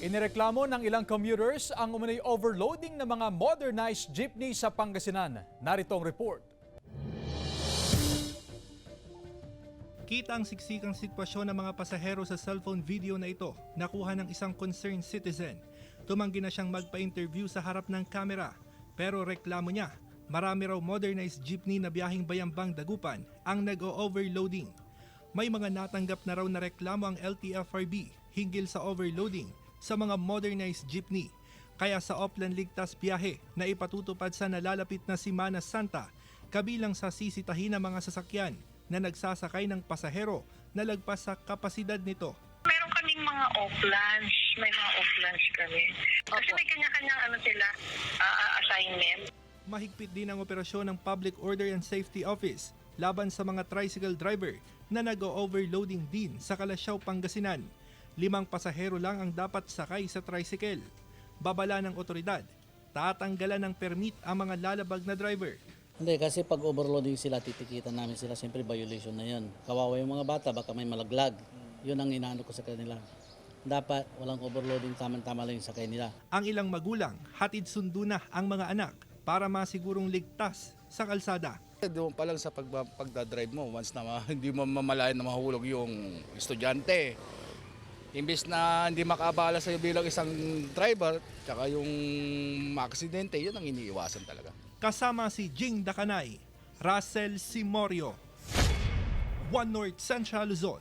Inireklamo ng ilang commuters ang umano'y overloading ng mga modernized jeepney sa Pangasinan. Narito ang report. Kita ang siksikang sitwasyon ng mga pasahero sa cellphone video na ito, nakuha ng isang concerned citizen. Tumanggi na siyang magpa-interview sa harap ng kamera, pero reklamo niya, marami raw modernized jeepney na biyaheng Bayambang Dagupan ang nag-o-overloading. May mga natanggap na raw na reklamo ang LTFRB hinggil sa overloading sa mga modernized jeepney. Kaya sa Oplan Ligtas Biyahe na ipatutupad sa nalalapit na Semana Santa, kabilang sa sisitahin ng mga sasakyan na nagsasakay ng pasahero na lagpas sa kapasidad nito. Meron kaming mga off-lunch. May mga off-lunch kami. Kasi may kanya-kanyang assignment. Mahigpit din ang operasyon ng Public Order and Safety Office laban sa mga tricycle driver na nag-o-overloading din sa Kalasyaw, Pangasinan. 5 pasahero lang ang dapat sakay sa tricycle. Babala ng otoridad, tatanggalan ng permit ang mga lalabag na driver. Hindi, kasi pag overloading sila, titikitan namin sila. Siyempre violation na yun. Kawawa yung mga bata, baka may malaglag. Yun ang inaano ko sa kanila. Dapat walang overloading, tamang-tama lang yung sakay nila. Ang ilang magulang, hatid sundo na ang mga anak para masigurong ligtas sa kalsada. Doon pa lang sa pagdadrive mo, once na hindi mo mamalayan na mahulog yung estudyante. Imbis na hindi makaabala sa'yo bilang isang driver, tsaka yung maaksidente, yun ang iniiwasan talaga. Kasama si Jing Dakanay, Russell Simorio, One North Central Luzon.